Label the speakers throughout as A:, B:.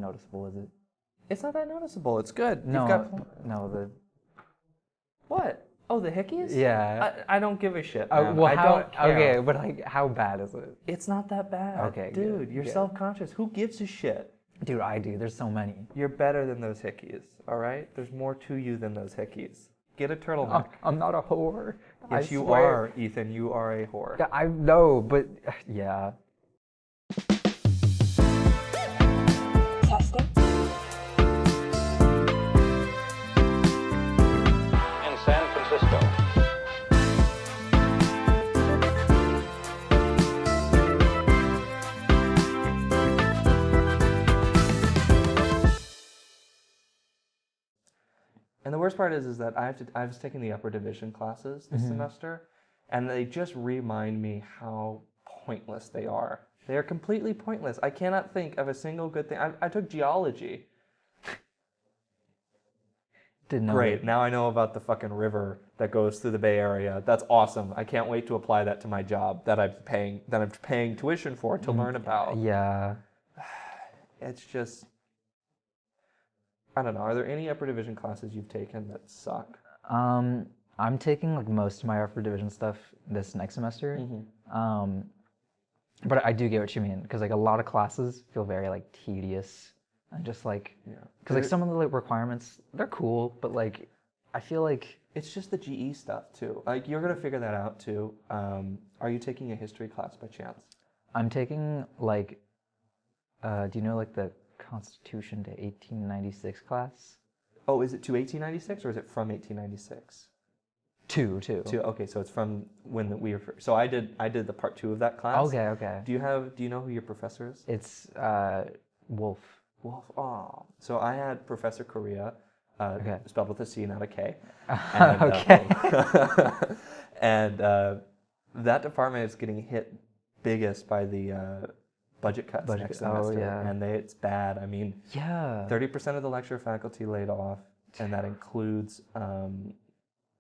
A: noticeable, is it?
B: It's not that noticeable. It's good.
A: No,
B: What? Oh, the hickeys?
A: Yeah.
B: I don't give a shit,
A: Oh,
B: man.
A: well,
B: I don't care.
A: Okay, but like, how bad is it?
B: It's not that bad.
A: Okay,
B: dude,
A: good,
B: you're
A: good.
B: self-conscious. Who gives a shit?
A: Dude, I do. There's so many.
B: You're better than those hickeys, all right? There's more to you than those hickeys. Get a turtleneck.
A: I'm not a whore.
B: Yes,
A: I
B: you
A: swear.
B: are, Ethan. You are a whore.
A: Yeah, I know, but yeah.
C: Testing.
D: In San Francisco.
B: And the worst part is that I was taking the upper division classes this semester, and they just remind me how pointless they are. They are completely pointless. I cannot think of a single good thing. I took geology.
A: Didn't know.
B: Great. Now I know about the fucking river that goes through the Bay Area. That's awesome. I can't wait to apply that to my job that I'm paying tuition for to learn about.
A: Yeah.
B: It's just, I don't know. Are there any upper division classes you've taken that suck?
A: I'm taking like most of my upper division stuff this next semester. But I do get what you mean, because like a lot of classes feel very like tedious and just like, because like some of the like requirements, they're cool, but like I feel like
B: It's just the GE stuff too. Like you're gonna figure that out too. Are you taking a history class by chance?
A: I'm taking like, do you know like the Constitution to 1896 class?
B: Oh, is it to 1896 or is it from 1896?
A: Two.
B: Okay, so it's from when we were. So I did the part 2 of that class.
A: Okay.
B: Do you know who your professor is?
A: It's Wolf.
B: Wolf. Oh, so I had Professor Korea, spelled with a C, not a K. And that department is getting hit biggest by the budget cuts next semester, and it's bad. I mean, 30% of the lecturer faculty laid off, and that includes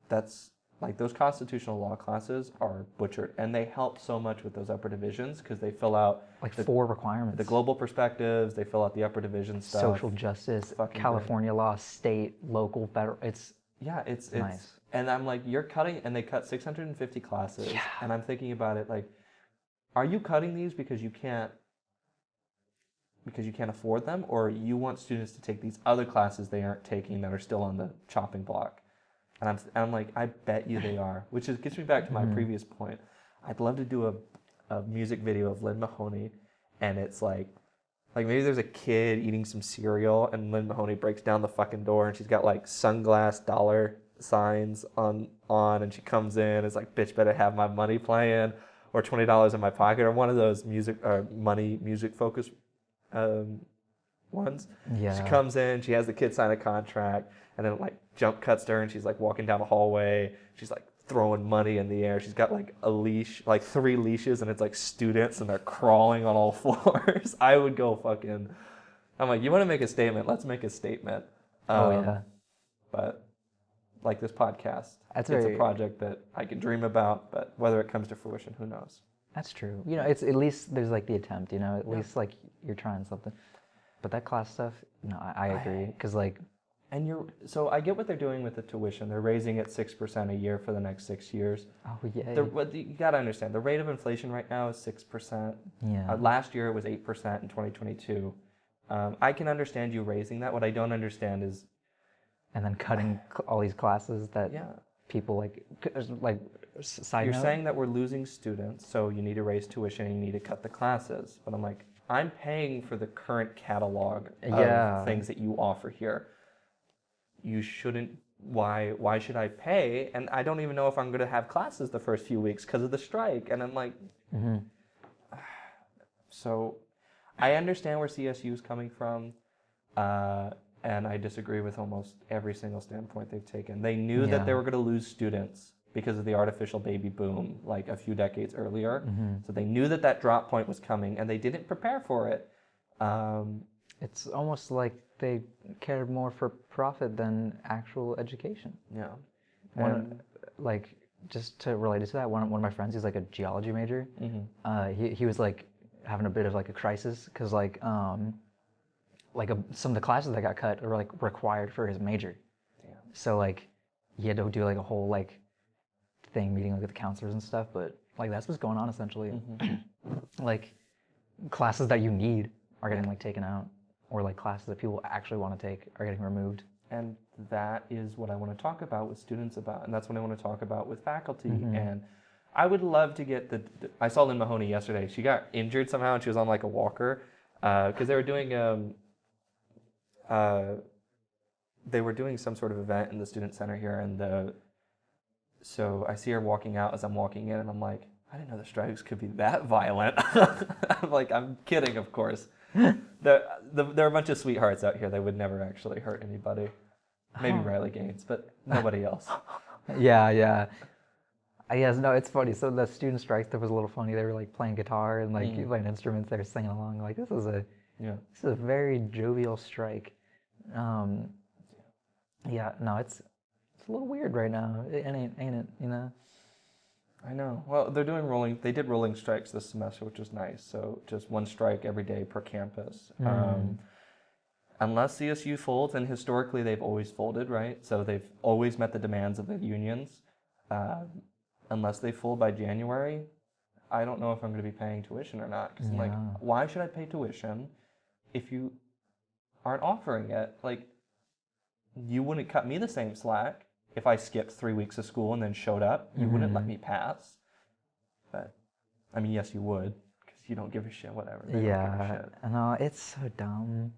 B: that's like those constitutional law classes are butchered, and they help so much with those upper divisions because they fill out
A: like 4 requirements.
B: The global perspectives, they fill out the upper division stuff.
A: Social justice, California law, state, local, federal. It's nice.
B: And I'm like, you're cutting, and they cut 650 classes, and I'm thinking about it like, are you cutting these because you can't afford them, or you want students to take these other classes they aren't taking that are still on the chopping block? And I'm like, I bet you they are, which gets me back to my previous point. I'd love to do a music video of Lynn Mahoney, and it's like maybe there's a kid eating some cereal, and Lynn Mahoney breaks down the fucking door, and she's got like sunglass dollar signs on, and she comes in, it's like, bitch, better have my money playing, or $20 in my pocket, or one of those music focused ones.
A: Yeah.
B: She comes in, she has the kid sign a contract, and then like jump cuts to her, and she's like walking down the hallway. She's like throwing money in the air. She's got like a leash, like 3 leashes, and it's like students, and they're crawling on all fours. I would go fucking. I'm like, you want to make a statement? Let's make a statement. But like this podcast, it's a project that I could dream about, but whether it comes to fruition, who knows?
A: That's true. You know, it's at least there's like the attempt. You know, at least like you're trying something. But that class stuff, no, I agree, because like.
B: And so I get what they're doing with the tuition. They're raising it 6% a year for the next 6 years.
A: Oh yeah.
B: What you got to understand, the rate of inflation right now is 6%.
A: Yeah.
B: Last year it was 8% in 2022. I can understand you raising that. What I don't understand is.
A: And then cutting all these classes that people like side
B: You're
A: note.
B: saying that we're losing students, so you need to raise tuition and you need to cut the classes. But I'm like, I'm paying for the current catalog of things that you offer here. You shouldn't. Why should I pay? And I don't even know if I'm going to have classes the first few weeks because of the strike. And I'm like, so I understand where CSU is coming from, and I disagree with almost every single standpoint they've taken. They knew that they were going to lose students because of the artificial baby boom like a few decades earlier. So they knew that drop point was coming, and they didn't prepare for it.
A: It's almost like they cared more for profit than actual education.
B: Yeah.
A: Like, just to relate it to that, one of my friends, he's like a geology major. He was like having a bit of like a crisis because like like some of the classes that got cut are like required for his major.
B: Damn.
A: So like he had to do like a whole like thing meeting like with the counselors and stuff. But like that's what's going on essentially. Like classes that you need are getting like taken out, or like classes that people actually want to take are getting removed.
B: And that is what I want to talk about with students about, and that's what I want to talk about with faculty. And I would love to get I saw Lynn Mahoney yesterday. She got injured somehow, and she was on like a walker because they were doing some sort of event in the student center here, and so I see her walking out as I'm walking in, and I'm like, I didn't know the strikes could be that violent. I'm like, I'm kidding, of course. There are a bunch of sweethearts out here that would never actually hurt anybody. Maybe Riley Gaines, but nobody else.
A: Yeah. Yes, no, it's funny. So the student strikes, that was a little funny. They were like playing guitar and like playing instruments. They were singing along. Like this is a very jovial strike. Yeah, no, it's a little weird right now. Ain't it? You know.
B: I know. Well, they did rolling strikes this semester, which was nice. So just one strike every day per campus. Unless CSU folds, and historically they've always folded, right? So they've always met the demands of the unions. Unless they fold by January, I don't know if I'm going to be paying tuition or not. Because like, why should I pay tuition if you aren't offering it? Like, you wouldn't cut me the same slack. If I skipped 3 weeks of school and then showed up, you wouldn't let me pass. But, I mean, yes, you would, because you don't give a shit, whatever. They don't give a shit.
A: No, it's so dumb.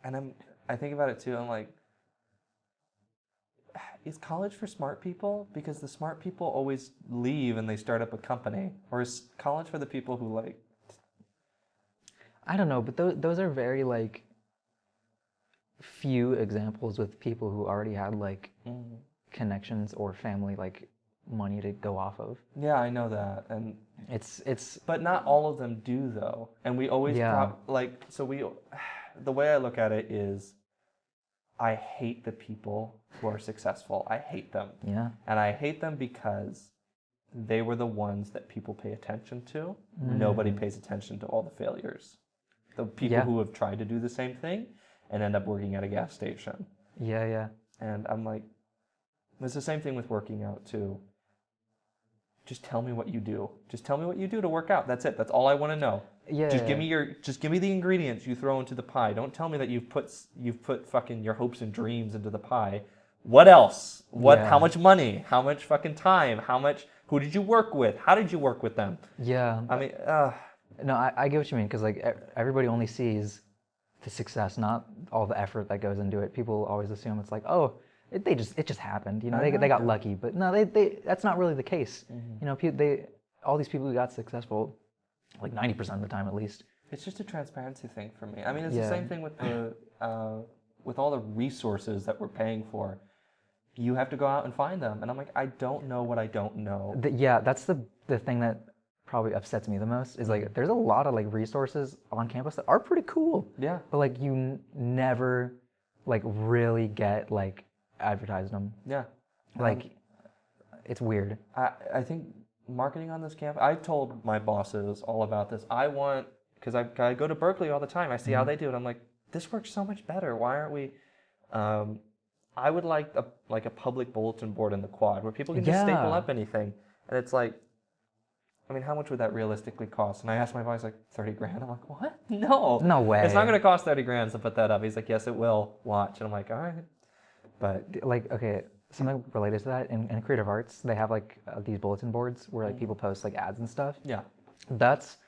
B: And I think about it too, I'm like, is college for smart people? Because the smart people always leave and they start up a company. Or is college for the people who like...
A: I don't know, but those are very like few examples with people who already had like connections or family like money to go off of.
B: Yeah, I know that, and
A: it's
B: but not all of them do though. And we always the way I look at it is, I hate the people who are successful. I hate them.
A: Yeah.
B: And I hate them because they were the ones that people pay attention to. Nobody pays attention to all the failures. The people who have tried to do the same thing and end up working at a gas station.
A: Yeah.
B: And I'm like, it's the same thing with working out too. Just tell me what you do. Just tell me what you do to work out. That's it. That's all I want to know.
A: Yeah.
B: Just give me the ingredients you throw into the pie. Don't tell me that you've put fucking your hopes and dreams into the pie. What else? How much money? How much fucking time? Who did you work with? How did you work with them?
A: Yeah.
B: I mean,
A: no, I get what you mean, because like everybody only sees the success, not all the effort that goes into it. People always assume it's like, oh, it just happened, you know, they got lucky, but no, they that's not really the case. You know, all these people who got successful, like 90% of the time at least.
B: It's just a transparency thing for me. I mean, it's the same thing with with all the resources that we're paying for. You have to go out and find them, and I'm like, I don't know what I don't know.
A: That's the thing that probably upsets me the most is like there's a lot of like resources on campus that are pretty cool.
B: Yeah.
A: But like you never like really get like advertised them.
B: Yeah.
A: Like it's weird.
B: I think marketing on this campus, I told my bosses all about this. Because I go to Berkeley all the time. I see how they do it. I'm like, this works so much better. Why aren't we? I would like a public bulletin board in the quad where people can just staple up anything. And it's like, I mean, how much would that realistically cost? And I asked my boss, like, 30 grand. I'm like, what? No
A: way.
B: It's not going to cost 30 grand to put that up. He's like, yes, it will. Watch. And I'm like, all right. But
A: like, okay, something related to that in creative arts, they have like these bulletin boards where like people post like ads and stuff.
B: Yeah.
A: That's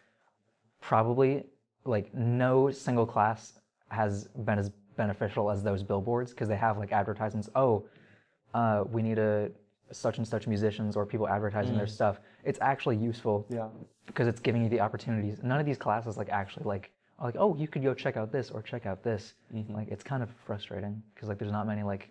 A: probably like no single class has been as beneficial as those billboards, because they have like advertisements. We need such and such musicians or people advertising their stuff. It's actually useful.
B: Yeah.
A: Because it's giving you the opportunities. None of these classes like actually like, oh, you could go check out this or check out this. Like it's kind of frustrating because like there's not many like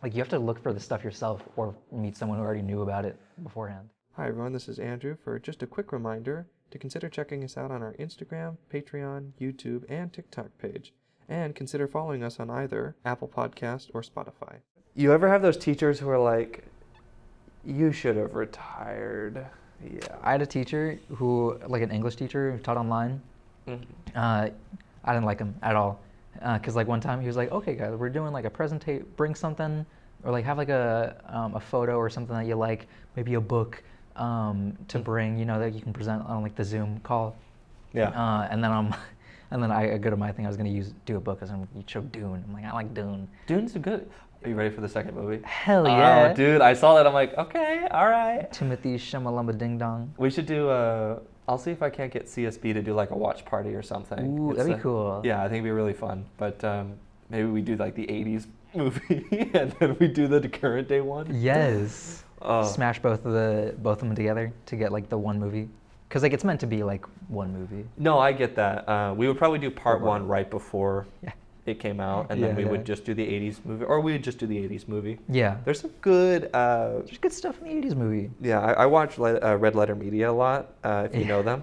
A: you have to look for the stuff yourself or meet someone who already knew about it beforehand.
C: Hi everyone, this is Andrew for just a quick reminder to consider checking us out on our Instagram, Patreon, YouTube, and TikTok page. And consider following us on either Apple Podcast or Spotify.
B: You ever have those teachers who are like, you should have retired? Yeah.
A: I had a teacher who, like an English teacher who taught online. I didn't like him at all. Because like one time he was like, okay guys, we're doing like a presentation, bring something, or like have like a photo or something that you like, maybe a book to bring, you know, that you can present on like the Zoom call.
B: Yeah.
A: And then I go to my thing. I was gonna do a book because you show Dune. I'm like, I like Dune.
B: Dune's good. Are you ready for the second movie?
A: Hell yeah.
B: Oh, dude, I saw that. I'm like, okay, all right.
A: Timothy Shamalama Ding Dong.
B: We should do I'll see if I can't get CSB to do like a watch party or something.
A: Ooh, that'd be cool.
B: Yeah, I think it'd be really fun. But maybe we do like the 80s movie and then we do the current day one.
A: Yes. Smash both of them together to get like the one movie. Because like it's meant to be like one movie.
B: No, I get that. We would probably do part one right before it came out, and then we would just do the 80s movie, or we would just do the 80s movie.
A: Yeah.
B: There's some good...
A: There's good stuff in the 80s movie.
B: Yeah, I watch Red Letter Media a lot, if you know them.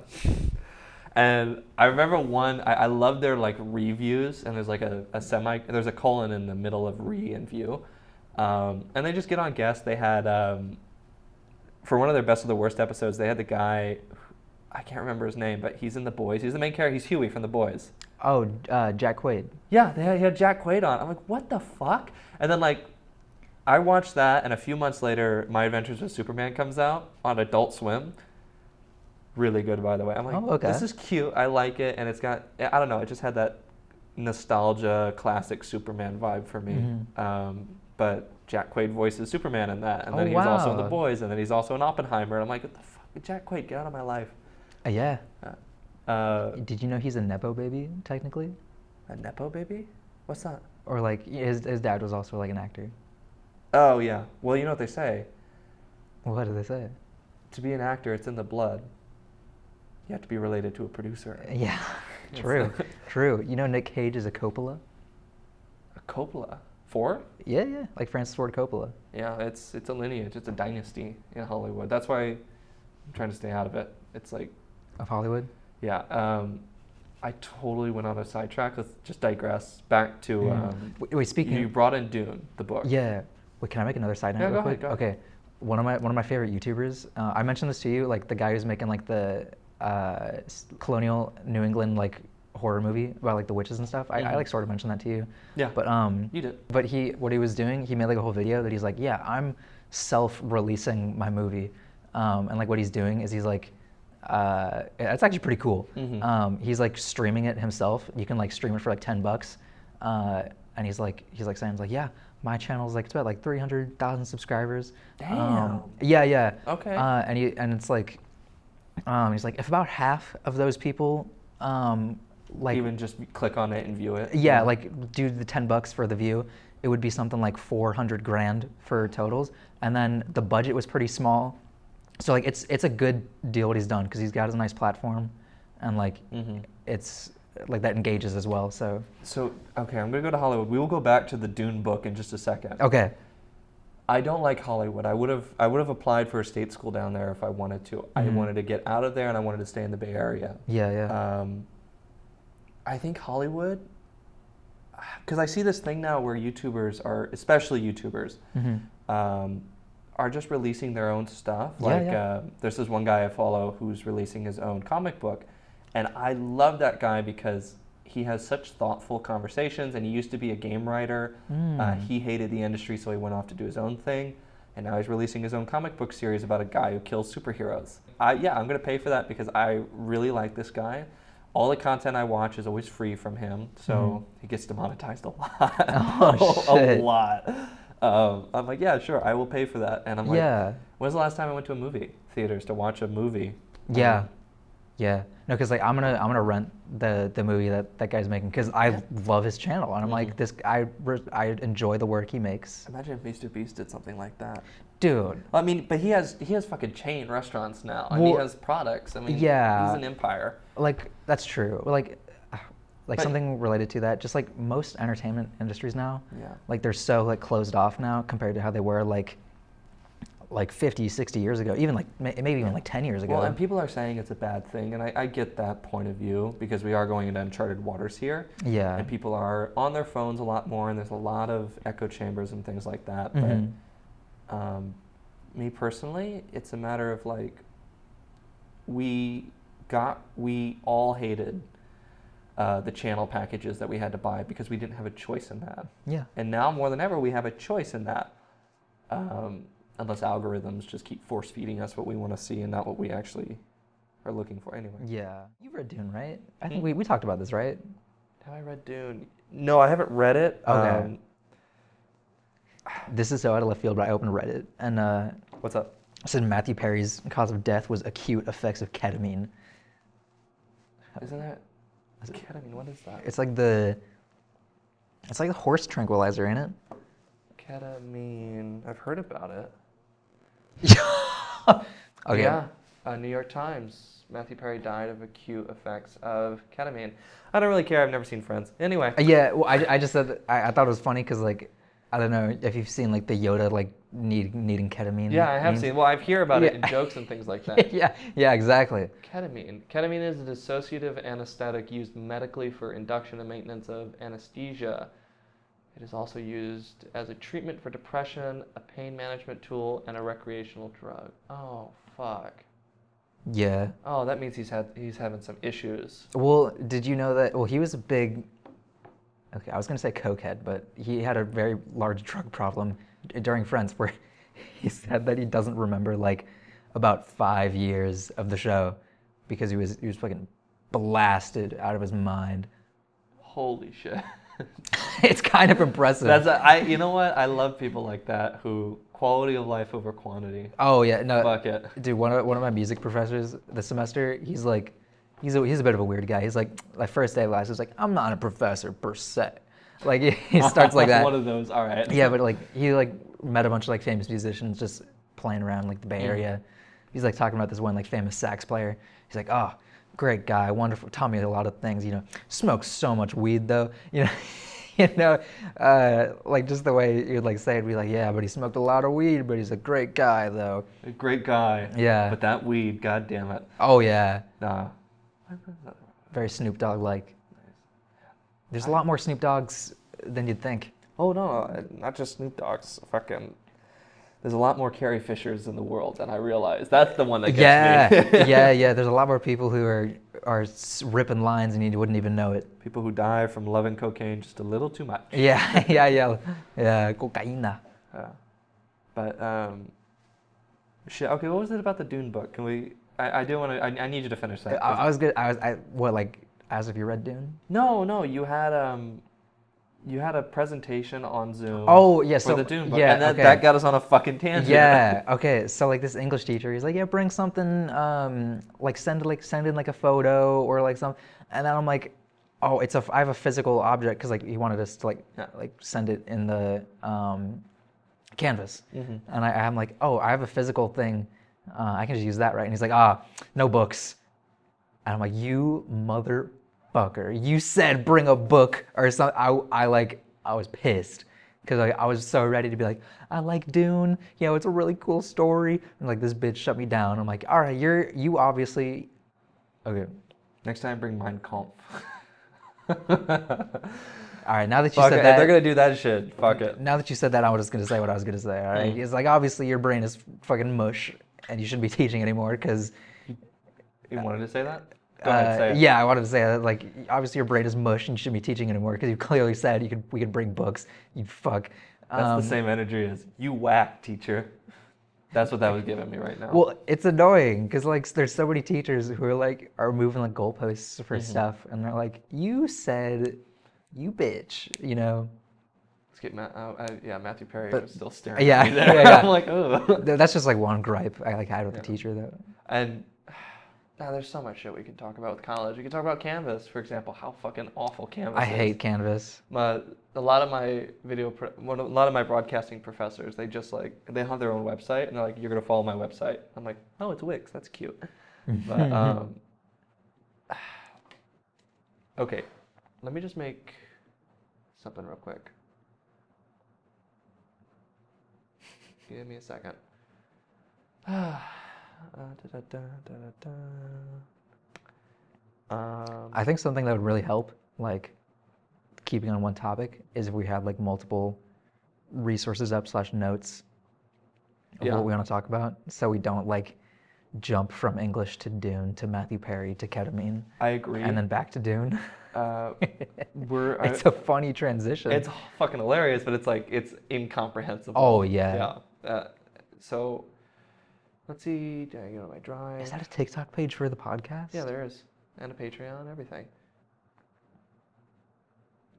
B: And I remember one, I love their like reviews, and there's like there's a colon in the middle of re and view. And they just get on guests. They had, for one of their best of the worst episodes, they had the guy, I can't remember his name, but he's in The Boys. He's the main character. He's Huey from The Boys.
A: Oh, Jack Quaid.
B: Yeah, he had Jack Quaid on. I'm like, what the fuck? And then like, I watched that, and a few months later, My Adventures with Superman comes out on Adult Swim. Really good, by the way. I'm like, this is cute. I like it, and it's got, I don't know, it just had that nostalgia, classic Superman vibe for me.
A: Mm-hmm.
B: But Jack Quaid voices Superman in that, and then he was also in The Boys, and then he's also in Oppenheimer, and I'm like, what the fuck? Jack Quaid, get out of my life.
A: Yeah. Did you know he's a Nepo baby, technically?
B: A Nepo baby? What's that?
A: Or like, his dad was also like an actor.
B: Oh, yeah. Well, you know what they say.
A: What do they say?
B: To be an actor, it's in the blood. You have to be related to a producer.
A: Yeah, true, true. You know Nick Cage is a Coppola?
B: A Coppola? Ford?
A: Yeah, like Francis Ford Coppola.
B: Yeah, it's a lineage. It's a dynasty in Hollywood. That's why I'm trying to stay out of it. It's like...
A: Of Hollywood?
B: Yeah. I totally went on a sidetrack. Let's just digress back to...
A: Wait, speaking...
B: You brought in Dune, the book.
A: Yeah. Wait, can I make another side note real quick?
B: Go ahead.
A: Okay. One of my favorite YouTubers, I mentioned this to you, like the guy who's making like the colonial New England like horror movie about like the witches and stuff. I like sort of mentioned that to you.
B: Yeah.
A: But
B: you did.
A: But what he was doing, he made like a whole video that he's like, yeah, I'm self-releasing my movie, and like what he's doing is he's like, it's actually pretty cool. He's like streaming it himself. You can like stream it for like $10, and he's like saying like, yeah, my channel's like, it's about like 300,000 subscribers.
B: Damn.
A: Yeah.
B: Okay.
A: And it's like, he's like, if about half of those people, like
B: even just click on it and view it.
A: Yeah, like do the $10 for the view, it would be something like 400 grand for totals. And then the budget was pretty small, so like it's a good deal what he's done because he's got his nice platform, and like it's like that engages as well. So
B: okay, I'm gonna go to Hollywood. We will go back to the Dune book in just a second.
A: Okay.
B: I don't like Hollywood. I would have applied for a state school down there if I wanted to. I wanted to get out of there and I wanted to stay in the Bay Area.
A: Yeah.
B: I think Hollywood, because I see this thing now where YouTubers are, especially YouTubers, are just releasing their own stuff. There's this one guy I follow who's releasing his own comic book, and I love that guy because he has such thoughtful conversations, and he used to be a game writer. He hated the industry, so he went off to do his own thing, and now he's releasing his own comic book series about a guy who kills superheroes. I'm going to pay for that because I really like this guy. All the content I watch is always free from him, so he gets demonetized a lot. A lot. I'm like, yeah, sure, I will pay for that. And I'm like, when's the last time I went to a movie theaters to watch a movie?
A: Yeah. No, because like I'm gonna rent the movie that guy's making because I love his channel, and I'm like, I enjoy the work he makes.
B: Imagine if Mr. Beast did something like that.
A: Dude.
B: I mean, but he has fucking chain restaurants now, and he has products. I mean, he's an empire.
A: Like that's true. Like something related to that. Just like most entertainment industries now.
B: Yeah.
A: Like they're so like closed off now compared to how they were like 50, 60 years ago, even like maybe even like 10 years ago.
B: Well, and people are saying it's a bad thing, and I get that point of view because we are going into uncharted waters here. Yeah. And people are on their phones a lot more, and there's a lot of echo chambers and things like that. But me personally, it's a matter of like we all hated the channel packages that we had to buy because we didn't have a choice in that.
A: Yeah.
B: And now more than ever, we have a choice in that. Unless algorithms just keep force feeding us what we want to see and not what we actually are looking for anyway.
A: Yeah. You've read Dune, right? I think we talked about this, right?
B: Have I read Dune? No, I haven't read it.
A: Okay. This is so out of left field, but I opened Reddit and
B: What's up?
A: it said Matthew Perry's cause of death was acute effects of ketamine.
B: Isn't that ketamine? What is that?
A: It's like the horse tranquilizer, ain't it?
B: Ketamine. I've heard about it.
A: Okay.
B: Yeah. New York Times. Matthew Perry died of acute effects of ketamine. I don't really care. I've never seen Friends. Anyway.
A: Yeah. Well, I just said that I thought it was funny because like I don't know if you've seen like the Yoda like needing ketamine.
B: Yeah, I have
A: memes.
B: seen. Well, I hear about it in jokes and things like that.
A: Yeah, exactly.
B: Ketamine. Ketamine is a dissociative anesthetic used medically for induction and maintenance of anesthesia. It is also used as a treatment for depression, a pain management tool, and a recreational drug. Oh, fuck.
A: Yeah.
B: Oh, that means he's having some issues.
A: Well, did you know that? Well, he was a big. Okay, I was gonna say cokehead, but he had a very large drug problem during Friends, where he said that he doesn't remember like about 5 years of the show because he was fucking blasted out of his mind.
B: Holy shit.
A: It's kind of impressive.
B: You know what? I love people like that who quality of life over quantity.
A: Oh yeah, no.
B: Fuck it.
A: Dude, one of my music professors this semester, he's a bit of a weird guy. He's like first day of class, he's like, I'm not a professor per se. Like he starts like that.
B: One of those, all right.
A: Yeah, but like he like met a bunch of like famous musicians just playing around like the Bay Area. He's like talking about this one like famous sax player. He's like, oh, great guy, wonderful, taught me a lot of things. You know, smokes so much weed though. You know, like just the way you'd like say it, be like, yeah, but he smoked a lot of weed, but he's a great guy though.
B: A great guy.
A: Yeah.
B: But that weed, god damn it.
A: Oh yeah.
B: Nah.
A: Very Snoop Dogg like. There's a lot more Snoop Doggs than you'd think.
B: Oh no, not just Snoop Dogg's. Fucking. There's a lot more Carrie Fishers in the world, and I realize that's the one that gets me.
A: yeah. There's a lot more people who are ripping lines and you wouldn't even know it.
B: People who die from loving cocaine just a little too much.
A: Yeah, cocaína.
B: But shit. Okay, what was it about the Dune book? Can we? I do want to. I need you to finish that.
A: I was good. What, like as if you read Dune?
B: No. You had a presentation on Zoom.
A: Oh yeah,
B: for the Dune book,
A: yeah,
B: and
A: okay.
B: that got us on a fucking tangent.
A: Yeah. Okay. So like this English teacher, he's like, yeah, bring something. Like send in like a photo or like some, and then I'm like, oh, I have a physical object because like he wanted us to like send it in the canvas, and I'm like, oh, I have a physical thing. I can just use that, right? And he's like, no books. And I'm like, you motherfucker. You said bring a book or something. I was pissed because I was so ready to be like, I like Dune. You know, it's a really cool story. And like this bitch shut me down. I'm like, all right, you obviously, okay.
B: Next time, bring Mein Kampf.
A: All right, now that you
B: Fuck
A: said
B: it.
A: that.
B: If they're going to do that shit, fuck it.
A: Now that you said that, I was just going to say what I was going to say, all right? It's like, obviously your brain is fucking mush and you shouldn't be teaching anymore because...
B: You wanted to say that? Go ahead, say it.
A: Yeah, I wanted to say that. Like, obviously your brain is mush and you shouldn't be teaching anymore because you clearly said we could bring books. You fuck.
B: That's the same energy as, you whack, teacher. That's what that was giving me right now.
A: Well, it's annoying because like there's so many teachers who are moving like goalposts for stuff, and they're like, "You said, you bitch," you know.
B: Let's get Matthew Perry was still staring
A: Yeah,
B: at me there.
A: yeah.
B: I'm like, oh.
A: That's just like one gripe I like had with the teacher though.
B: And there's so much shit we can talk about with college. We can talk about Canvas, for example. How fucking awful Canvas is.
A: I hate Canvas.
B: A lot of my a lot of my broadcasting professors, they have their own website, and they're like, "You're gonna follow my website." I'm like, "Oh, it's Wix. That's cute." But okay, let me just make something real quick. Give me a second.
A: I think something that would really help, like keeping on one topic, is if we had like multiple resources up / notes of what we want to talk about, so we don't like jump from English to Dune to Matthew Perry to ketamine
B: I agree.
A: and then back to Dune. It's a funny transition.
B: It's fucking hilarious, but it's like it's incomprehensible.
A: Oh, yeah.
B: Yeah. So let's see. Did I go to my drive?
A: Is that a TikTok page for the podcast?
B: Yeah, there is, and a Patreon, everything.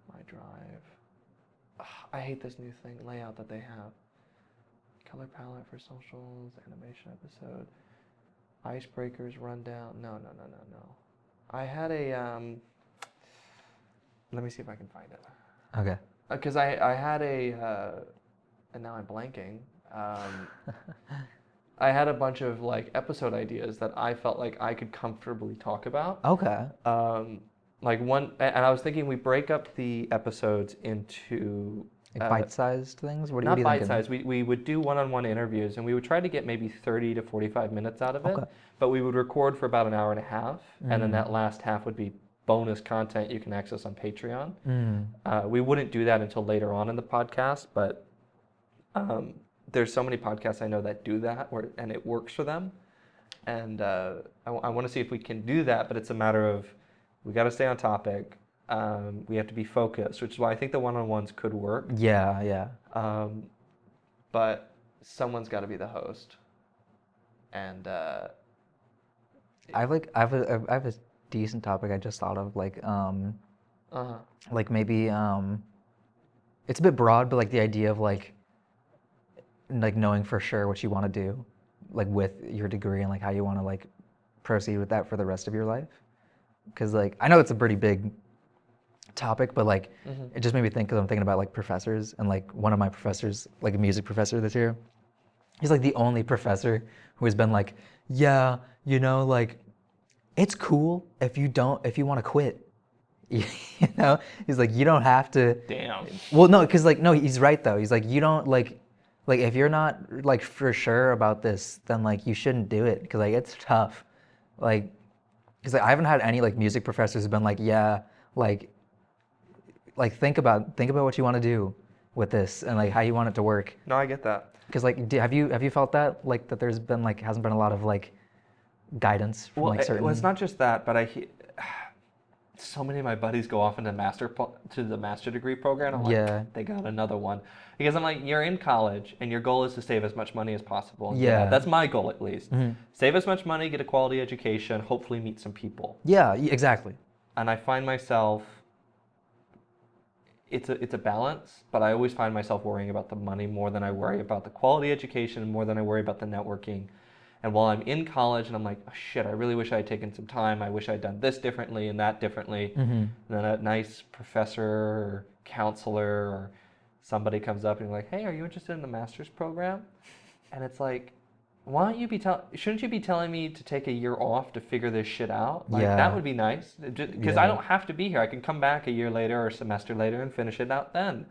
B: My drive. Ugh, I hate this new thing layout that they have. Color palette for socials, animation episode, icebreakers rundown. No. I had a let me see if I can find it.
A: Okay.
B: Because I had a, and now I'm blanking. I had a bunch of like episode ideas that I felt like I could comfortably talk about.
A: Okay.
B: Like one, and I was thinking we break up the episodes into
A: Like bite-sized things? What are
B: not
A: you thinking?
B: bite-sized. We would do one-on-one interviews, and we would try to get maybe 30 to 45 minutes out of it.
A: Okay.
B: But we would record for about an hour and a half, and then that last half would be bonus content you can access on Patreon. We wouldn't do that until later on in the podcast, but there's so many podcasts I know that do that, and it works for them. And I want to see if we can do that, but it's a matter of we got to stay on topic. We have to be focused, which is why I think the one-on-ones could work.
A: Yeah.
B: But someone's got to be the host. And
A: I have a decent topic I just thought of, like maybe it's a bit broad, but like the idea of like knowing for sure what you want to do, like with your degree and like how you want to like proceed with that for the rest of your life. Because like I know it's a pretty big topic, but like it just made me think, because I'm thinking about like professors, and like one of my professors, like a music professor this year, he's like the only professor who has been like, yeah, like it's cool if you want to quit. He's like, you don't have to.
B: damn.
A: Well, no, because like, no, he's right though. He's like, you don't like if you're not like for sure about this, then like you shouldn't do it, because like it's tough. Like, because like, I haven't had any like music professors who've been like, yeah, like think about what you want to do with this and like how you want it to work.
B: No, I get that.
A: Because like, have you felt that like that there's been like hasn't been a lot of like guidance from like certain.
B: Well, it's not just that, but so many of my buddies go off into the master degree program. I'm like,
A: Yeah.
B: they got another one. Because I'm like, you're in college and your goal is to save as much money as possible.
A: Yeah.
B: That's my goal at least. Save as much money, get a quality education, hopefully meet some people.
A: Yeah, exactly.
B: And I find myself, it's a balance, but I always find myself worrying about the money more than I worry about the quality education, and more than I worry about the networking. And while I'm in college and I'm like, oh, shit, I really wish I had taken some time. I wish I'd done this differently and that differently. And then a nice professor or counselor or somebody comes up and like, hey, are you interested in the master's program? And it's like, shouldn't you be telling me to take a year off to figure this shit out? Like,
A: Yeah.
B: that would be nice. Because I don't have to be here. I can come back a year later or a semester later and finish it out then.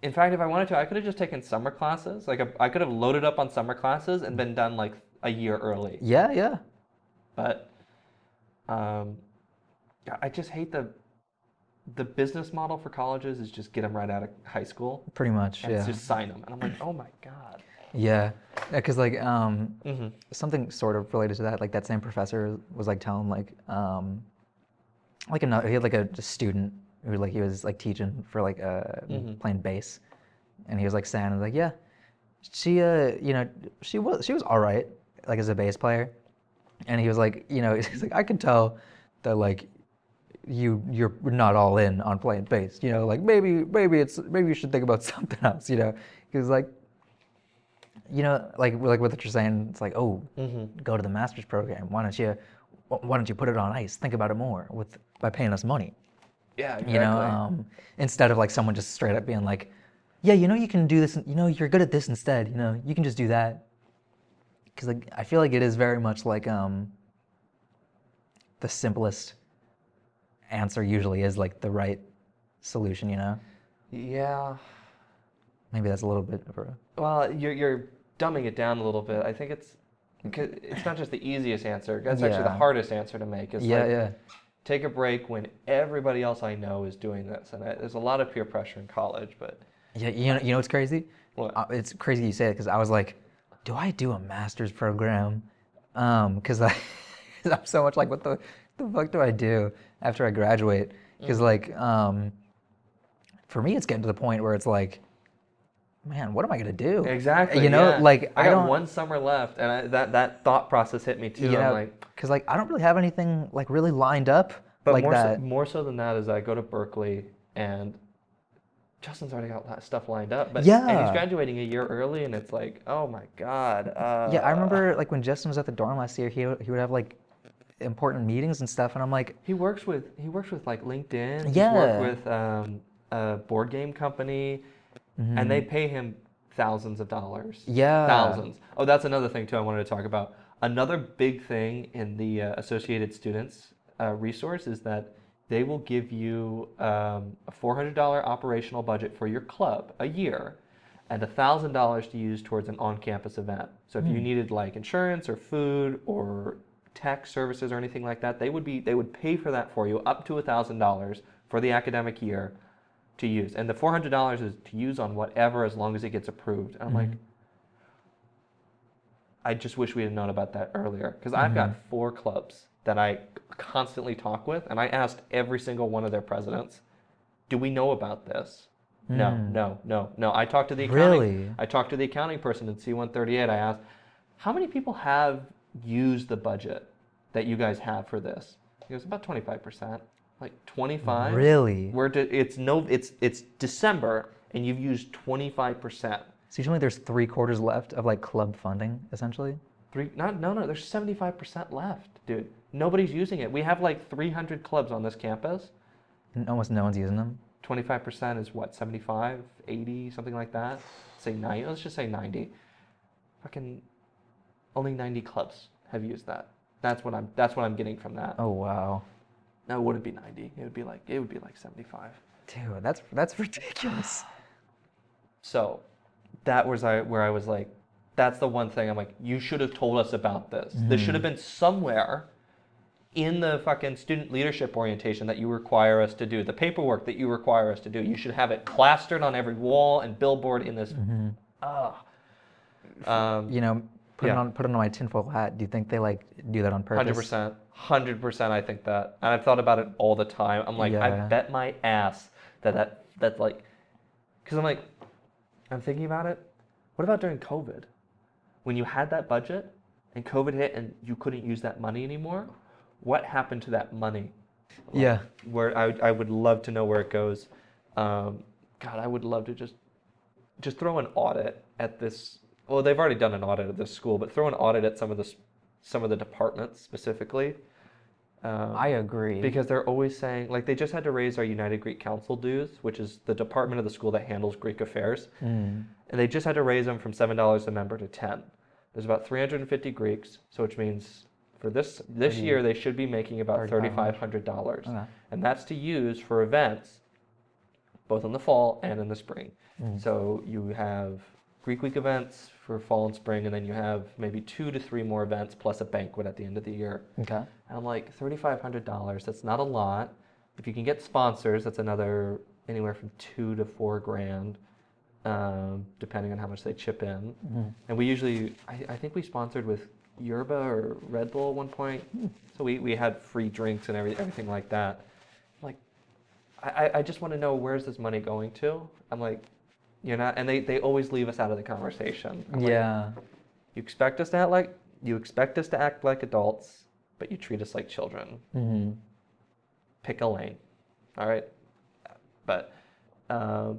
B: In fact, if I wanted to, I could have just taken summer classes. Like, I could have loaded up on summer classes and been done like a year early.
A: Yeah.
B: But I just hate the business model for colleges is just get them right out of high school
A: Pretty much.
B: and
A: Yeah.
B: just sign them. And I'm like, oh my God.
A: Yeah, because like something sort of related to that, like that same professor was like telling like another, he had like a student who like he was like teaching for like playing bass, and he was like saying like, yeah, she she was all right like as a bass player, and he was like, he's like, I can tell that like you're not all in on playing bass, like maybe you should think about something else, because like. Like what you're saying, it's like, go to the master's program. Why don't you put it on ice? Think about it more by paying us money.
B: Yeah, exactly.
A: Instead of like someone just straight up being like, yeah, you can do this. You're good at this instead. You can just do that. Because like I feel like it is very much like the simplest answer usually is like the right solution.
B: Yeah.
A: Maybe that's a little bit of a.
B: Well, you're dumbing it down a little bit. I think it's not just the easiest answer. That's actually the hardest answer to make. It's take a break when everybody else I know is doing this, and there's a lot of peer pressure in college. But
A: yeah, you know what's crazy?
B: What?
A: It's crazy you say it, because I was like, do I do a master's program? Because I, 'cause I'm so much like, what the fuck do I do after I graduate? Because like, for me, it's getting to the point where it's like, man, what am I gonna do?
B: Exactly.
A: You know,
B: yeah.
A: like
B: I
A: I
B: got
A: don't,
B: one summer left, and that thought process hit me too.
A: you
B: I'm
A: know,
B: like,
A: because like I don't really have anything like really lined up
B: but
A: like that.
B: more so than that is I go to Berkeley, and Justin's already got stuff lined up, and he's
A: Yeah.
B: graduating a year early, and it's like, oh my god.
A: Yeah, I remember like when Justin was at the dorm last year, he would have like important meetings and stuff, and I'm like,
B: He works with like LinkedIn. He's
A: Yeah.
B: worked with a board game company, and they pay him thousands of dollars.
A: Yeah.
B: Thousands. Oh, that's another thing too I wanted to talk about. Another big thing in the Associated Students resource is that they will give you a $400 operational budget for your club a year, and $1,000 to use towards an on-campus event. So if you needed like insurance or food or tech services or anything like that, they would pay for that for you up to $1,000 for the academic year to use. And the $400 is to use on whatever as long as it gets approved. And I'm like, I just wish we had known about that earlier, because I've got 4 clubs that I constantly talk with, and I asked every single one of their presidents, do we know about this? No. I talked to the accounting.
A: Really?
B: I talked to the accounting person in C138. I asked, how many people have used the budget that you guys have for this? He goes, about 25%. Like 25?
A: Really?
B: It's December and you've used 25%.
A: So usually there's 3/4 left of like club funding, essentially.
B: No, there's 75% left, dude. Nobody's using it. We have like 300 clubs on this campus.
A: And almost no one's using them.
B: 25% is what, 75, 80, something like that? Say 90, let's just say 90. Fucking only 90 clubs have used that. That's what I'm getting from that.
A: Oh wow.
B: No, it wouldn't be 90. It would be like 75.
A: Dude, that's ridiculous.
B: So that was where I was like, that's the one thing I'm like, you should have told us about this. This should have been somewhere in the fucking student leadership orientation that you require us to do, the paperwork that you require us to do. You should have it plastered on every wall and billboard in this.
A: You know, put
B: Yeah.
A: it on my tinfoil hat. Do you think they like do that on purpose?
B: 100%. I think that, and I've thought about it all the time. I'm like, I
A: Yeah.
B: bet my ass that's like, because I'm thinking about it. What about during COVID, when you had that budget, and COVID hit, and you couldn't use that money anymore? What happened to that money?
A: Yeah.
B: Where I would love to know where it goes. God, I would love to just throw an audit at this. Well, they've already done an audit at this school, but throw an audit at some of the departments specifically.
A: I agree.
B: Because they're always saying, like, they just had to raise our United Greek Council dues, which is the department of the school that handles Greek affairs. And they just had to raise them from $7 a member to $10. There's about 350 Greeks, so which means for this year they should be making about $3,500.
A: Okay.
B: And that's to use for events, both in the fall and in the spring. So you have Greek Week events for fall and spring, and then you have maybe 2 to 3 more events plus a banquet at the end of the year.
A: Okay.
B: And I'm like, $3,500, that's not a lot. If you can get sponsors, that's another anywhere from $2 to $4 grand, depending on how much they chip in. And we usually, I think we sponsored with Yerba or Red Bull at one point. So we had free drinks and everything like that. I'm like, I just want to know, where's this money going to? I'm like, you're not, and they always leave us out of the conversation. I'm like,
A: Yeah.
B: you expect us to act like adults, but you treat us like children. Pick a lane, all right? But oh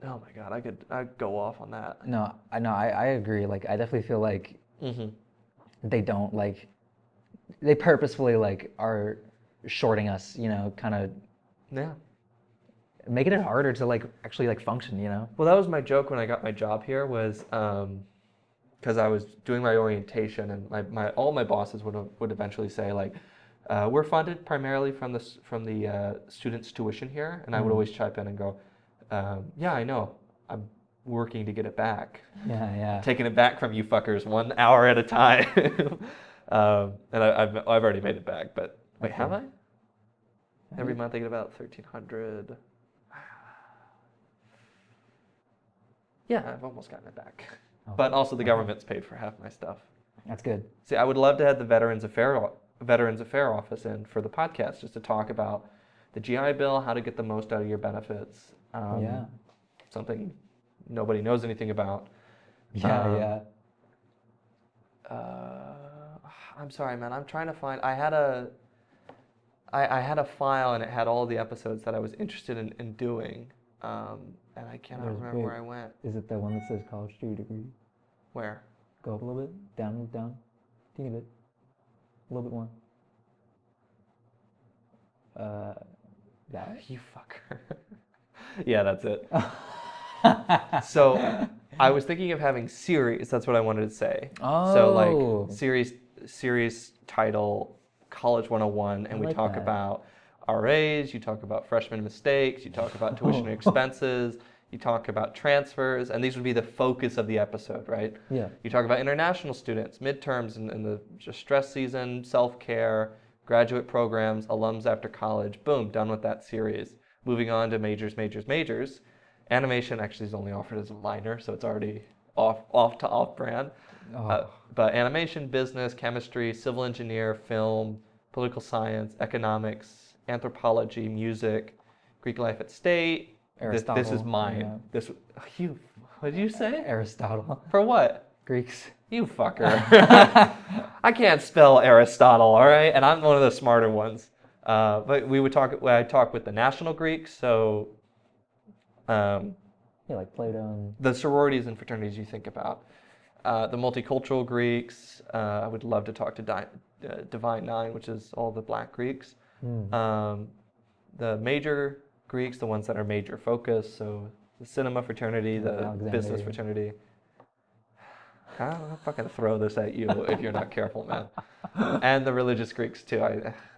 B: my God, I'd go off on that.
A: No, I agree. Like, I definitely feel like they don't like, they purposefully like are shorting us, you know, kind of
B: Yeah.
A: making it harder to like actually like function, you know?
B: Well, that was my joke when I got my job here, was because I was doing my orientation, and all my bosses would eventually say, like, we're funded primarily from the students' tuition here, and I would always chime in and go, yeah, I know, I'm working to get it back.
A: Yeah.
B: Taking it back from you fuckers 1 hour at a time. And I've already made it back, but wait, have I? Every month I get about $1,300. Yeah, I've almost gotten it back. but also the government's paid for half my stuff.
A: That's good.
B: See, I would love to have the Veterans Affair Office in for the podcast just to talk about the GI Bill, how to get the most out of your benefits.
A: Yeah.
B: Something nobody knows anything about.
A: Yeah.
B: I'm sorry, man. I'm trying to find. I had a file and it had all the episodes that I was interested in doing, and I cannot remember where I went.
A: Is it the one that says college degree?
B: Where?
A: Go up a little bit. Down. Teeny bit. A little bit more. That?
B: You fucker. Yeah, that's it. So I was thinking of having series. That's what I wanted to say.
A: Oh.
B: So like series title College 101, and we
A: like
B: talk
A: that.
B: about RAs. You talk about freshman mistakes. You talk about tuition expenses. You talk about transfers, and these would be the focus of the episode, right?
A: Yeah.
B: You talk about international students, midterms, and the stress season, self-care, graduate programs, alums after college. Boom, done with that series. Moving on to majors. Animation actually is only offered as a minor, so it's already off-brand.
A: Oh.
B: But animation, business, chemistry, civil engineer, film, political science, economics, anthropology, music, Greek life at state.
A: Aristotle.
B: This is mine.
A: Yeah.
B: What did you say?
A: Aristotle.
B: For what?
A: Greeks.
B: You fucker. I can't spell Aristotle, all right? And I'm one of the smarter ones. But I talk with the national Greeks, so
A: Yeah, like Plato and...
B: the sororities and fraternities you think about. The multicultural Greeks. I would love to talk to Divine Nine, which is all the black Greeks. The major Greeks, the ones that are major focus, so the cinema fraternity, the
A: Alexander.
B: business fraternity. I'll fucking throw this at you if you're not careful, man. And the religious Greeks too,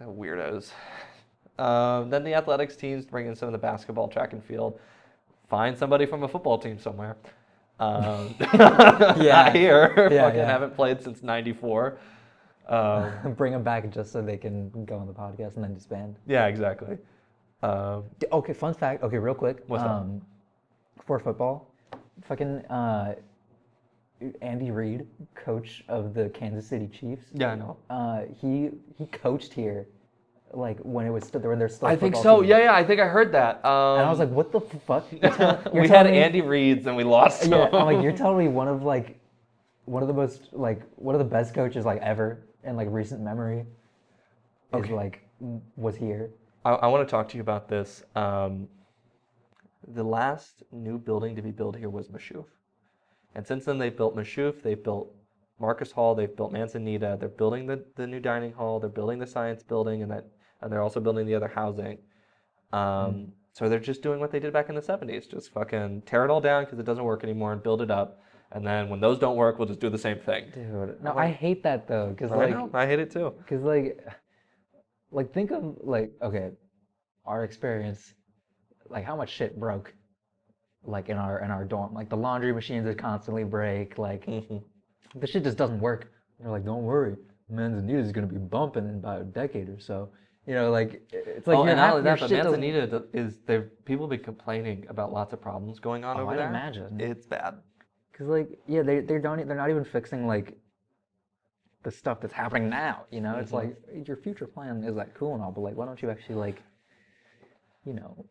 B: weirdos. Then the athletics teams, bring in some of the basketball, track and field. Find somebody from a football team somewhere. Not here. Haven't played since '94.
A: Bring them back just so they can go on the podcast and then disband.
B: Yeah, exactly.
A: Okay, fun fact. Okay, real quick.
B: What's that?
A: For football, fucking Andy Reid, coach of the Kansas City Chiefs.
B: Yeah, I know.
A: He coached here, like when they're still.
B: I think
A: football
B: so.
A: team.
B: Yeah, I think I heard that.
A: And I was like, what the fuck?
B: We had Andy Reid's and we lost him.
A: Yeah, I'm like, you're telling me one of the best coaches like ever in like recent memory is like was here.
B: I want to talk to you about this. The last new building to be built here was Mashouf. And since then they've built Mashouf, they've built Marcus Hall, they've built Manzanita, they're building the new dining hall, they're building the science building, and they're also building the other housing. So they're just doing what they did back in the 70s, just fucking tear it all down because it doesn't work anymore and build it up. And then when those don't work, we'll just do the same thing.
A: Dude, no, I hate that though, because
B: I know, I hate it too.
A: Because like think of like, okay, our experience, like how much shit broke, like in our dorm, like the laundry machines that constantly break, like the shit just doesn't work. They're like, don't worry, Manzanita is gonna be bumping in about a decade or so. You know, like it's like
B: and not only that, but Manzanita is there. People have been complaining about lots of problems going on over there.
A: I'd imagine
B: It's bad.
A: Because like they're not even fixing like the stuff that's happening now. You know, it's like your future plan is like cool and all, but like why don't you actually like, you know,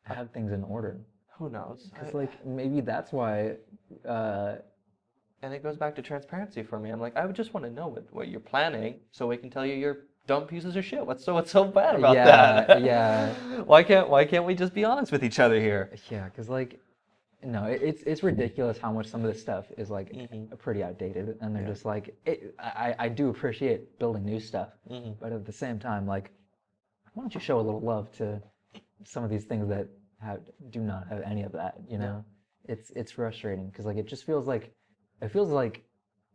A: have things in order?
B: Who knows?
A: Because like maybe that's why.
B: And it goes back to transparency for me. I'm like, I would just want to know what you're planning, so we can tell you you're dumb pieces of shit. What's so bad about that?
A: Yeah.
B: Why can't we just be honest with each other here?
A: Yeah, because like, no, it's ridiculous how much some of this stuff is like pretty outdated, and they're just like, I do appreciate building new stuff, but at the same time, like, why don't you show a little love to some of these things that do not have any of that? You know, it's frustrating because like it feels like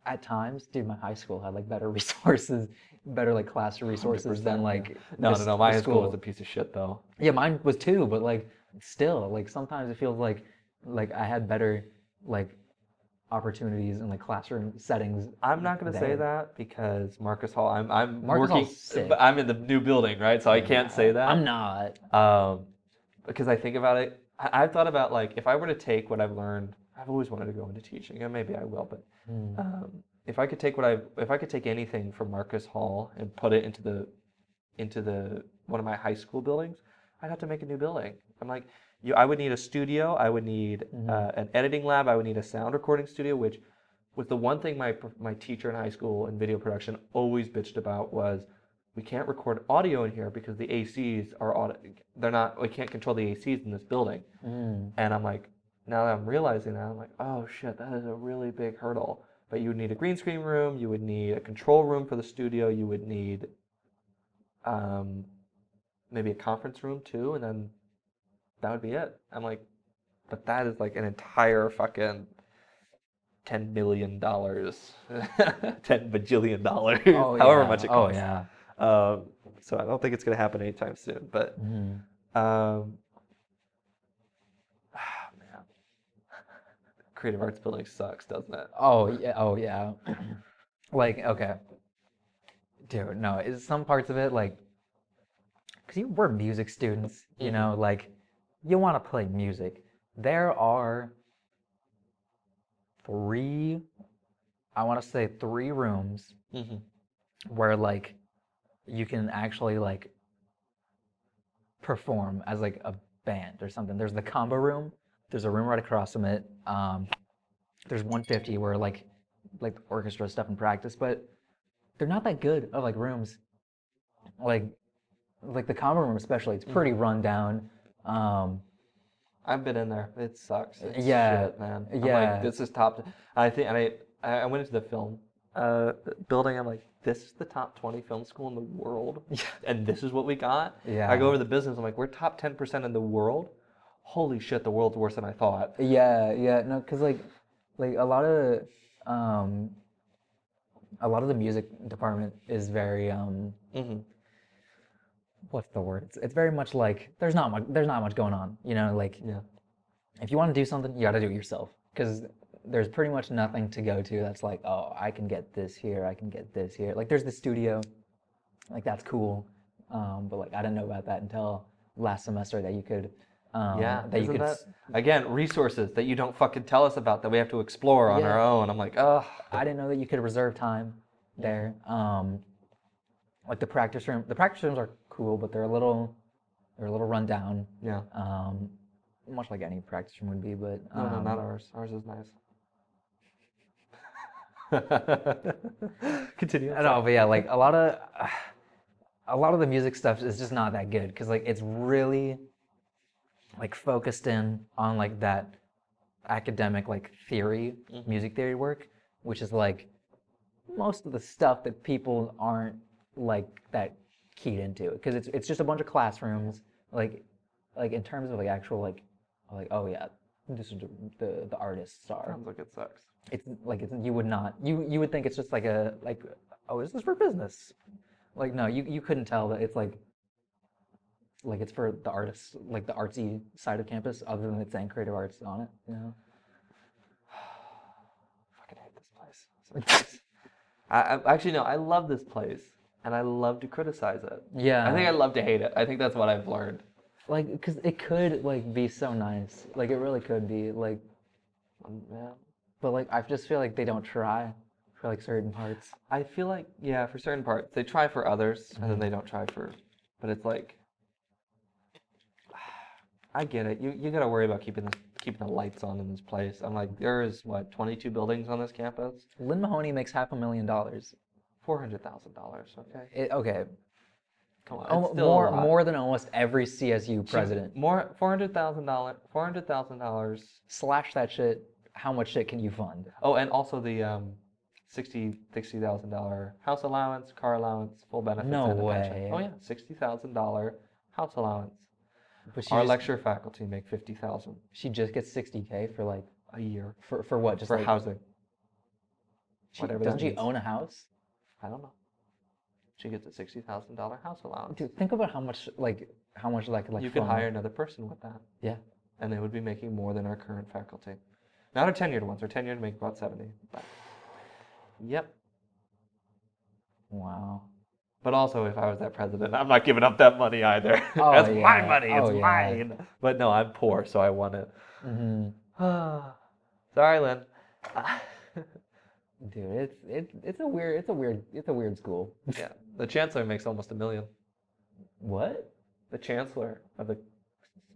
A: at times, dude, my high school had like better resources, better like classroom resources than like
B: no. My high school
A: school
B: was a piece of shit though.
A: Yeah, mine was too, but like still, like sometimes it feels like I had better like opportunities in like classroom settings.
B: I'm not gonna say that because Marcus Hall. I'm
A: Marcus
B: working,
A: Hall's sick.
B: but I'm in the new building, right? So I can't say that.
A: I'm not.
B: Because I think about it. I've thought about like if I were to take what I've learned I've always wanted to go into teaching, and maybe I will. But if I could take anything from Marcus Hall and put it into the one of my high school buildings, I'd have to make a new building. I'm like, I would need a studio. I would need an editing lab. I would need a sound recording studio, which was the one thing my teacher in high school in video production always bitched about was we can't record audio in here because the ACs are we can't control the ACs in this building. And I'm like, now that I'm realizing that, I'm like, oh shit, that is a really big hurdle. But you would need a green screen room, you would need a control room for the studio, you would need maybe a conference room too, and then that would be it. I'm like, but that is like an entire fucking $10 million, $10 bajillion, however much it costs.
A: Oh yeah.
B: So I don't think it's gonna happen anytime soon. But man, creative arts building sucks, doesn't it?
A: Oh yeah. Oh yeah. Like, okay, dude. No, is some parts of it like, cause we're music students, you know, like you want to play music. There are three rooms where like you can actually like perform as like a band or something. There's the combo room. There's a room right across from it. There's 150 where like the orchestra stuff in practice, but they're not that good of like rooms. Like the combo room especially, it's pretty run down.
B: I've been in there. It sucks. It's
A: Yeah,
B: shit, man.
A: yeah.
B: I'm like, this is top. I think, and I went into the film building. I'm like, this is the top 20 film school in the world, and this is what we got.
A: Yeah.
B: I go over to the business. I'm like, we're top 10% in the world. Holy shit, the world's worse than I thought.
A: Yeah, no, cause like a lot of the music department is very what's the word? It's very much like there's not much going on, you know, like if you want to do something, you got to do it yourself, because there's pretty much nothing to go to that's like, oh, I can get this here, I can get this here. Like there's the studio, like that's cool, but like I didn't know about that until last semester that you could
B: again, resources that you don't fucking tell us about that we have to explore on our own. I'm like, oh,
A: I didn't know that you could reserve time there. Like the practice rooms are cool, but they're a little run down.
B: Yeah.
A: Much like any practice room would be, but
B: No, not ours. Ours is nice. Continue.
A: I know, but yeah, like a lot of the music stuff is just not that good, because like it's really like focused in on like that academic like theory, music theory work, which is like most of the stuff that people aren't like that keyed into, because it's just a bunch of classrooms, like in terms of like actual like oh yeah, this is the artists are.
B: Sounds like it sucks.
A: It's like you would think it's just like oh, is this for business? Like no, you couldn't tell that it's like it's for the artists, like the artsy side of campus, other than it saying creative arts on it, you know.
B: Fucking hate this place. I actually no, I love this place, and I love to criticize it.
A: Yeah.
B: I think I love to hate it. I think that's what I've learned.
A: Like, because it could like be so nice, like it really could be, like,
B: Yeah.
A: but like I just feel like they don't try for like certain parts.
B: I feel like, yeah, for certain parts they try for others, and then they don't try for. But it's like, I get it. You got to worry about keeping the lights on in this place. I'm like, there is what, 22 buildings on this campus.
A: Lynn Mahoney makes $500,000.
B: $400,000. Okay.
A: Okay.
B: Come on. It's still a lot.
A: More than almost every CSU president.
B: More $400,000.
A: Slash that shit. How much shit can you fund?
B: Oh, and also the $60,000 house allowance, car allowance, full benefits.
A: No
B: and a
A: way.
B: pension. Oh yeah, $60,000 house allowance.
A: But
B: Our lecture faculty make $50,000
A: she just gets $60K for like
B: a year
A: for what? Just
B: for
A: like
B: housing. Whatever
A: doesn't
B: that
A: she
B: means.
A: own a house?
B: I don't know. She gets a $60,000 house allowance.
A: Dude, think about how much like
B: you could hire another person with that.
A: Yeah.
B: And they would be making more than our current faculty. Not our tenured ones. Our tenured make about 70. But yep.
A: Wow.
B: But also, if I was that president, I'm not giving up that money either.
A: Oh,
B: That's
A: yeah.
B: my money. It's
A: Oh, yeah.
B: mine. But no, I'm poor, so I want it.
A: Mm-hmm.
B: Sorry, Lynn.
A: Dude, it's a weird school.
B: Yeah, the chancellor makes almost $1 million.
A: What?
B: The chancellor of the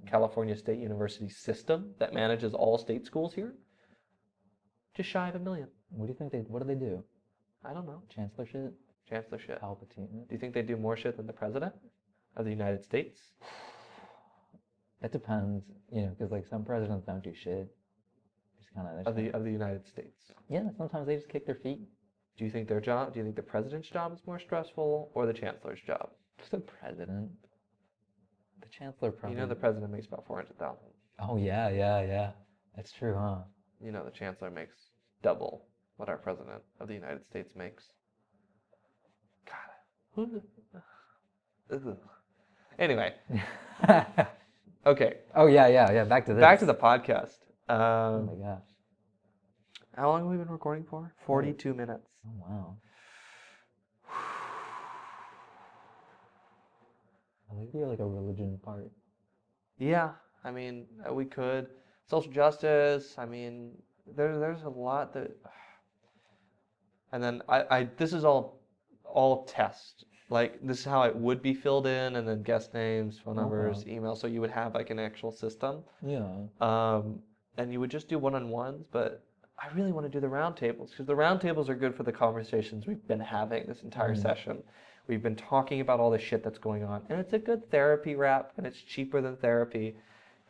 B: California State University system that manages all state schools here, just shy of $1 million.
A: What do they do?
B: I don't know.
A: Chancellorship?
B: Chancellorship.
A: Palpatine.
B: Do you think they do more shit than the president of the United States?
A: It depends, because like some presidents don't do shit. Just kind
B: Of the United States.
A: Yeah, sometimes they just kick their feet.
B: Do you think their job? Do you think the president's job is more stressful or the chancellor's job?
A: Just the president. The chancellor probably.
B: You know the president makes about 400,000.
A: Oh yeah. That's true, huh?
B: You know the chancellor makes double what our president of the United States makes. God. Ugh. Anyway. Okay.
A: Oh yeah. Back to this.
B: Back to the podcast.
A: Oh my gosh.
B: How long have we been recording for? 42 minutes.
A: Oh wow. I think you're like a religion part.
B: Yeah, I mean, we could. Social justice, I mean, there's a lot that... And then this is all test. Like, this is how it would be filled in, and then guest names, phone numbers, email, so you would have like an actual system.
A: Yeah.
B: And you would just do one-on-ones, but I really want to do the roundtables, because the roundtables are good for the conversations we've been having this entire session. We've been talking about all the shit that's going on, and it's a good therapy wrap, and it's cheaper than therapy.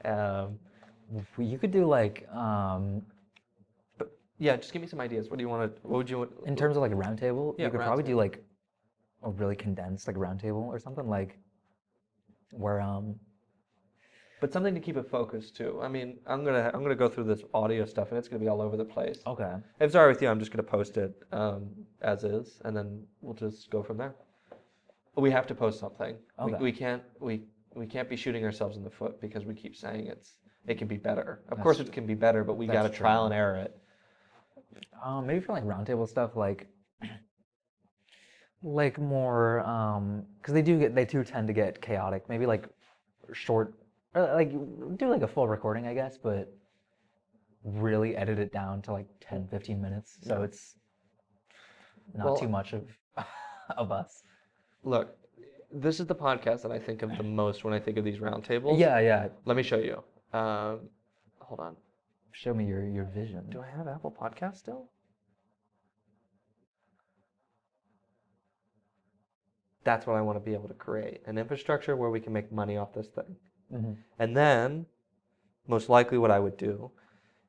A: You could do like,
B: But yeah, just give me some ideas. What would you want?
A: in terms of like a round table,
B: Yeah,
A: you could
B: round
A: probably
B: table.
A: do like a really condensed like round table or something like where
B: But something to keep it focused too. I mean, I'm gonna go through this audio stuff, and it's gonna be all over the place.
A: okay.
B: If it's all right with you, I'm just gonna post it as is, and then we'll just go from there. We have to post something.
A: Okay.
B: We can't be shooting ourselves in the foot because we keep saying it can be better. Of
A: That's
B: course,
A: true.
B: it can be better, but we
A: That's
B: gotta
A: true.
B: trial and error it.
A: Maybe for like roundtable stuff, like more, because they do tend to get chaotic. Maybe like short, or like do like a full recording, I guess, but really edit it down to like 10, 15 minutes, so
B: Yeah.
A: it's not too much of us.
B: Look, this is the podcast that I think of the most when I think of these roundtables.
A: Yeah.
B: Let me show you. Hold on.
A: Show me your vision.
B: Do I have Apple Podcasts still? That's what I want to be able to create. An infrastructure where we can make money off this thing.
A: Mm-hmm.
B: And then, most likely what I would do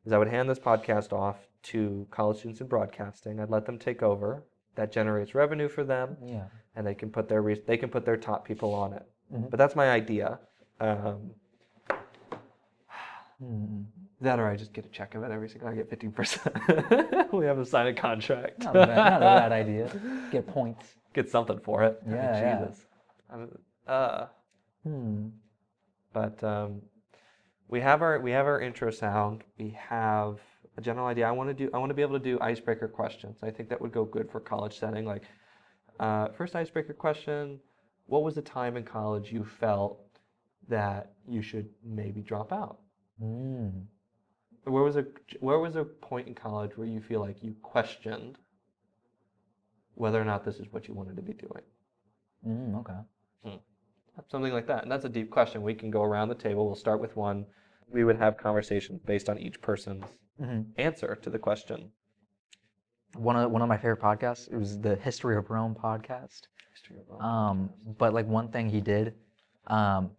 B: is I would hand this podcast off to college students in broadcasting. I'd let them take over. That generates revenue for them,
A: Yeah.
B: and they can put their top people on it.
A: Mhm.
B: But that's my idea. That or I just get a check of it every single. I get 15%. We have to sign a contract.
A: Not a bad idea. Get points.
B: Get something for it. I mean,
A: Yeah.
B: Jesus. But we have our intro sound. We have a general idea. I want to be able to do icebreaker questions. I think that would go good for college setting. Like first icebreaker question: what was the time in college you felt that you should maybe drop out? Where was a point in college where you feel like you questioned whether or not this is what you wanted to be doing?
A: Okay.
B: Something like that. And that's a deep question. We can go around the table. We'll start with one. We would have conversations based on each person's answer to the question.
A: One of my favorite podcasts, it was the History of Rome podcast. But like one thing he did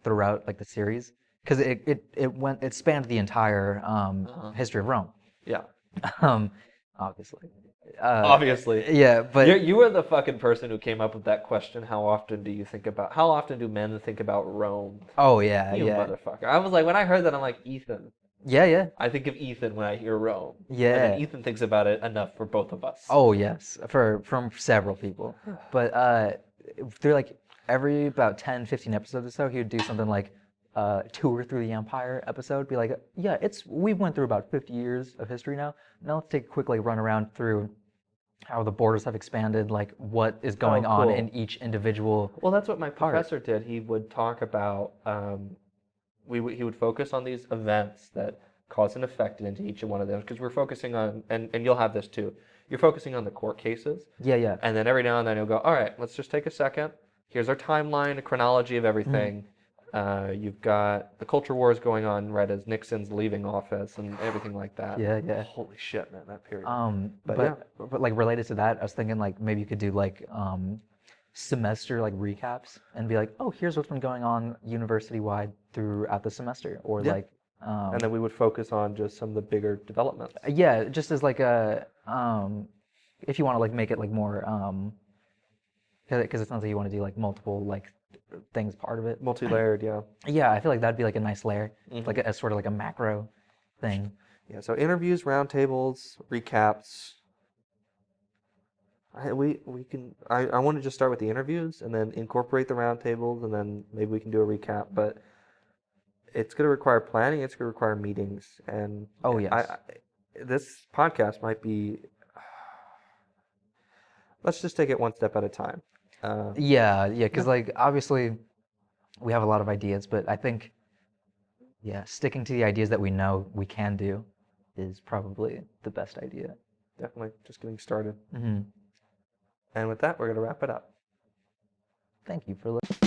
A: throughout like the series, because it spanned the entire history of Rome.
B: Yeah.
A: Obviously.
B: Obviously.
A: Yeah, but
B: You were the fucking person who came up with that question. How often do men think about Rome?
A: oh yeah,
B: You
A: yeah,
B: motherfucker. I was like, when I heard that, I'm like, Ethan.
A: yeah.
B: I think of Ethan when I hear Rome.
A: Yeah.
B: And then Ethan thinks about it enough for both of us.
A: Oh yes, from several people. But through like every about 10, 15 episodes or so, he would do something like tour through the empire episode. Be like, yeah, we went through about 50 years of history now. Now let's take a quick like run around through how the borders have expanded, like what is going on
B: cool.
A: in each individual.
B: Well, that's what my
A: part.
B: professor did. He would talk about, he would focus on these events that cause and effect into each one of them, because we're focusing on, and you'll have this too, you're focusing on the court cases,
A: Yeah.
B: and then every now and then you'll go, all right, let's just take a second. Here's our timeline, a chronology of everything. You've got the culture wars going on right as Nixon's leaving office and everything like that.
A: Yeah.
B: Holy shit, man, that period.
A: But like related to that, I was thinking like maybe you could do like semester like recaps and be like, oh, here's what's been going on university wide throughout the semester, or
B: Yeah.
A: like
B: And then we would focus on just some of the bigger developments.
A: yeah, just as like a if you want to like make it like more because it sounds like you want to do like multiple like things part of it.
B: Multi-layered, yeah.
A: Yeah, I feel like that'd be like a nice layer,
B: Mhm.
A: like a sort of like a macro thing.
B: Yeah, so interviews, roundtables, recaps. I want to just start with the interviews and then incorporate the roundtables, and then maybe we can do a recap. But it's going to require planning. It's going to require meetings, and
A: Oh, yes.
B: this podcast might be. Let's just take it one step at a time.
A: Yeah, because like obviously we have a lot of ideas, but I think sticking to the ideas that we know we can do is probably the best idea.
B: Definitely, just getting started.
A: Mm-hmm.
B: And with that, we're going to wrap it up.
A: Thank you for listening.